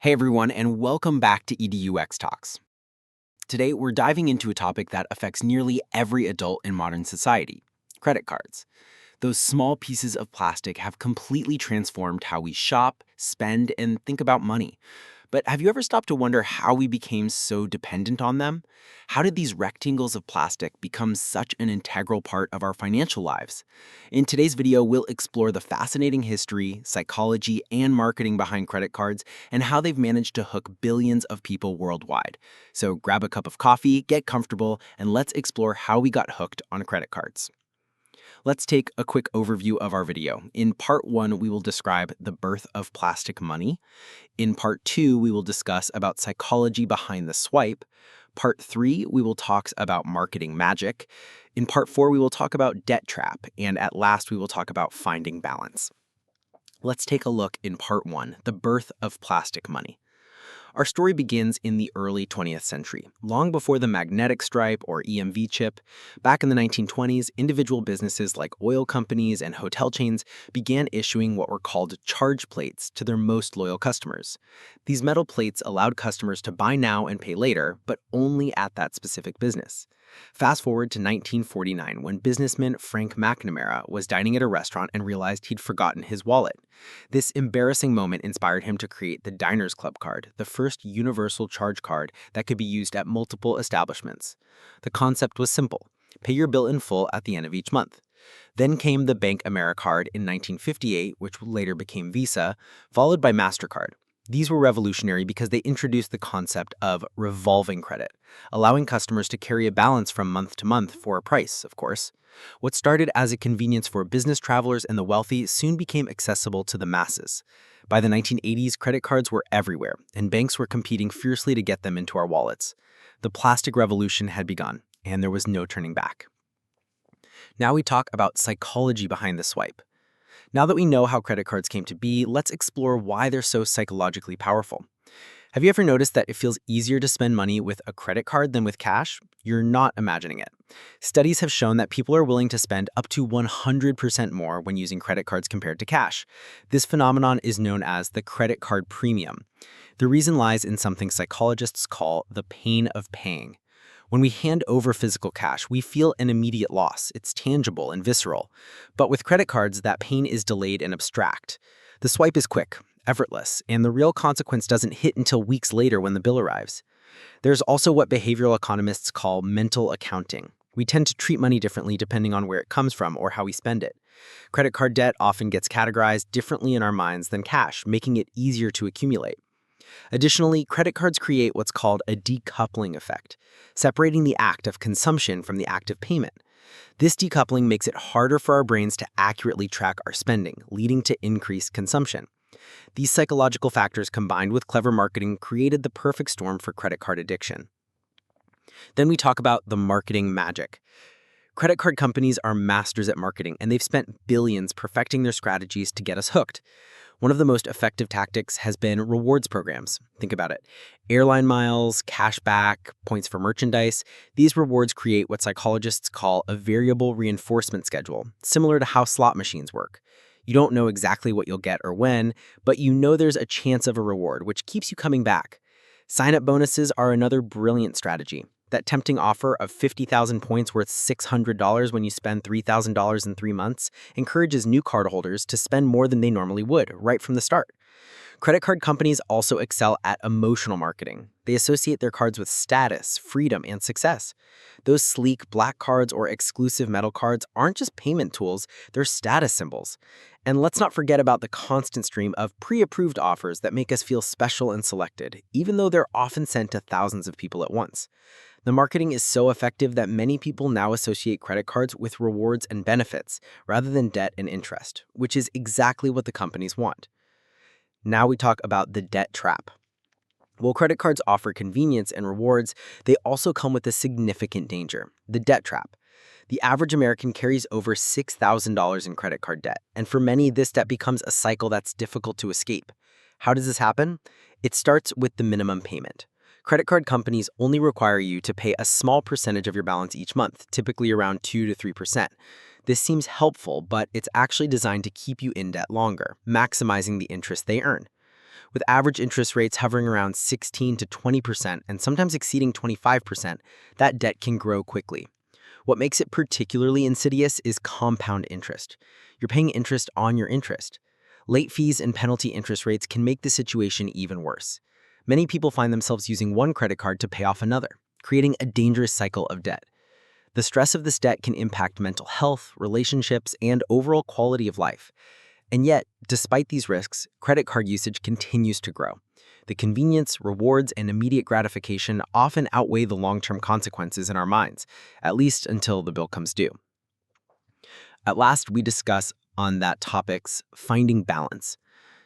Hey everyone, and welcome back to EDUx Talks. Today, we're diving into a topic that affects nearly every adult in modern society: credit cards. Those small pieces of plastic have completely transformed how we shop, spend, and think about money. But have you ever stopped to wonder how we became so dependent on them? How did these rectangles of plastic become such an integral part of our financial lives? In today's video, we'll explore the fascinating history, psychology, and marketing behind credit cards and how they've managed to hook billions of people worldwide. So grab a cup of coffee, get comfortable, and let's explore how we got hooked on credit cards. Let's take a quick overview of our video. In part 1, we will describe the birth of plastic money. In part 2, we will discuss about psychology behind the swipe. Part 3, we will talk about marketing magic. In part 4, we will talk about debt trap. And at last, we will talk about finding balance. Let's take a look in part 1, the birth of plastic money. Our story begins in the early 20th century, long before the magnetic stripe or EMV chip. Back in the 1920s, individual businesses like oil companies and hotel chains began issuing what were called charge plates to their most loyal customers. These metal plates allowed customers to buy now and pay later, but only at that specific business. Fast forward to 1949, when businessman Frank McNamara was dining at a restaurant and realized he'd forgotten his wallet. This embarrassing moment inspired him to create the Diners Club card, the first universal charge card that could be used at multiple establishments. The concept was simple: pay your bill in full at the end of each month. Then came the Bank Americard in 1958, which later became Visa, followed by MasterCard. These were revolutionary because they introduced the concept of revolving credit, allowing customers to carry a balance from month to month for a price, of course. What started as a convenience for business travelers and the wealthy soon became accessible to the masses. By the 1980s, credit cards were everywhere, and banks were competing fiercely to get them into our wallets. The plastic revolution had begun, and there was no turning back. Now we talk about psychology behind the swipe. Now that we know how credit cards came to be, let's explore why they're so psychologically powerful. Have you ever noticed that it feels easier to spend money with a credit card than with cash? You're not imagining it. Studies have shown that people are willing to spend up to 100% more when using credit cards compared to cash. This phenomenon is known as the credit card premium. The reason lies in something psychologists call the pain of paying. When we hand over physical cash, we feel an immediate loss. It's tangible and visceral. But with credit cards, that pain is delayed and abstract. The swipe is quick, effortless, and the real consequence doesn't hit until weeks later when the bill arrives. There's also what behavioral economists call mental accounting. We tend to treat money differently depending on where it comes from or how we spend it. Credit card debt often gets categorized differently in our minds than cash, making it easier to accumulate. Additionally, credit cards create what's called a decoupling effect, separating the act of consumption from the act of payment. This decoupling makes it harder for our brains to accurately track our spending, leading to increased consumption. These psychological factors combined with clever marketing created the perfect storm for credit card addiction. Then we talk about the marketing magic. Credit card companies are masters at marketing, and they've spent billions perfecting their strategies to get us hooked. One of the most effective tactics has been rewards programs. Think about it. Airline miles, cashback, points for merchandise. These rewards create what psychologists call a variable reinforcement schedule, similar to how slot machines work. You don't know exactly what you'll get or when, but you know there's a chance of a reward, which keeps you coming back. Sign-up bonuses are another brilliant strategy. That tempting offer of 50,000 points worth $600 when you spend $3,000 in 3 months encourages new cardholders to spend more than they normally would right from the start. Credit card companies also excel at emotional marketing. They associate their cards with status, freedom, and success. Those sleek black cards or exclusive metal cards aren't just payment tools, they're status symbols. And let's not forget about the constant stream of pre-approved offers that make us feel special and selected, even though they're often sent to thousands of people at once. The marketing is so effective that many people now associate credit cards with rewards and benefits rather than debt and interest, which is exactly what the companies want. Now we talk about the debt trap. While credit cards offer convenience and rewards, they also come with a significant danger: the debt trap. The average American carries over $6,000 in credit card debt, and for many, this debt becomes a cycle that's difficult to escape. How does this happen? It starts with the minimum payment. Credit card companies only require you to pay a small percentage of your balance each month, typically around 2 to 3%. This seems helpful, but it's actually designed to keep you in debt longer, maximizing the interest they earn. With average interest rates hovering around 16 to 20% and sometimes exceeding 25%, that debt can grow quickly. What makes it particularly insidious is compound interest. You're paying interest on your interest. Late fees and penalty interest rates can make the situation even worse. Many people find themselves using one credit card to pay off another, creating a dangerous cycle of debt. The stress of this debt can impact mental health, relationships, and overall quality of life. And yet, despite these risks, credit card usage continues to grow. The convenience, rewards, and immediate gratification often outweigh the long-term consequences in our minds, at least until the bill comes due. At last, we discuss on that topic's finding balance.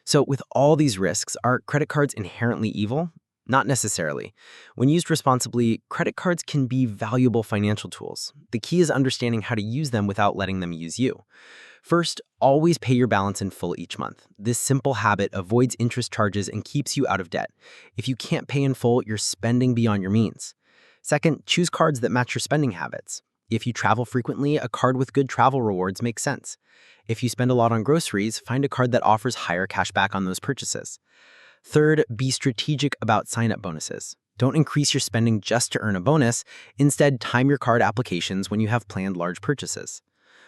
So with all these risks, are credit cards inherently evil? Not necessarily. When used responsibly, credit cards can be valuable financial tools. The key is understanding how to use them without letting them use you. First, always pay your balance in full each month. This simple habit avoids interest charges and keeps you out of debt. If you can't pay in full, you're spending beyond your means. Second, choose cards that match your spending habits. If you travel frequently, a card with good travel rewards makes sense. If you spend a lot on groceries, find a card that offers higher cash back on those purchases. Third, be strategic about sign-up bonuses. Don't increase your spending just to earn a bonus. Instead, time your card applications when you have planned large purchases.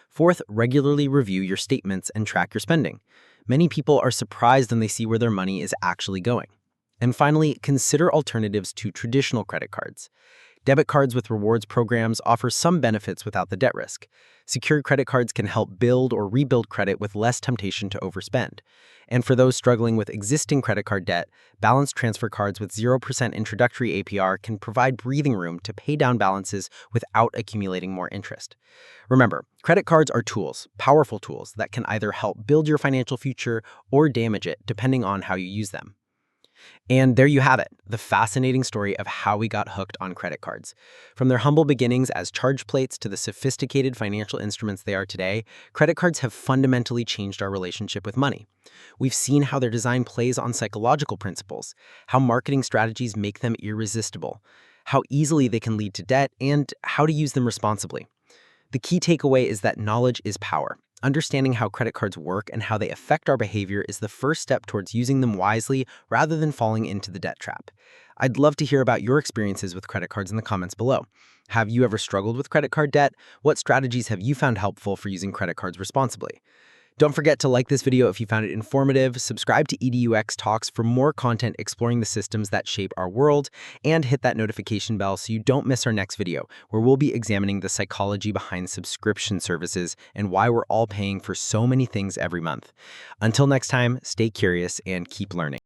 Fourth, regularly review your statements and track your spending. Many people are surprised when they see where their money is actually going. And finally, consider alternatives to traditional credit cards. Debit cards with rewards programs offer some benefits without the debt risk. Secured credit cards can help build or rebuild credit with less temptation to overspend. And for those struggling with existing credit card debt, balance transfer cards with 0% introductory APR can provide breathing room to pay down balances without accumulating more interest. Remember, credit cards are tools, powerful tools that can either help build your financial future or damage it depending on how you use them. And there you have it, the fascinating story of how we got hooked on credit cards. From their humble beginnings as charge plates to the sophisticated financial instruments they are today, credit cards have fundamentally changed our relationship with money. We've seen how their design plays on psychological principles, how marketing strategies make them irresistible, how easily they can lead to debt, and how to use them responsibly. The key takeaway is that knowledge is power. Understanding how credit cards work and how they affect our behavior is the first step towards using them wisely rather than falling into the debt trap. I'd love to hear about your experiences with credit cards in the comments below. Have you ever struggled with credit card debt? What strategies have you found helpful for using credit cards responsibly? Don't forget to like this video if you found it informative, subscribe to EDUx Talks for more content exploring the systems that shape our world, and hit that notification bell so you don't miss our next video, where we'll be examining the psychology behind subscription services and why we're all paying for so many things every month. Until next time, stay curious and keep learning.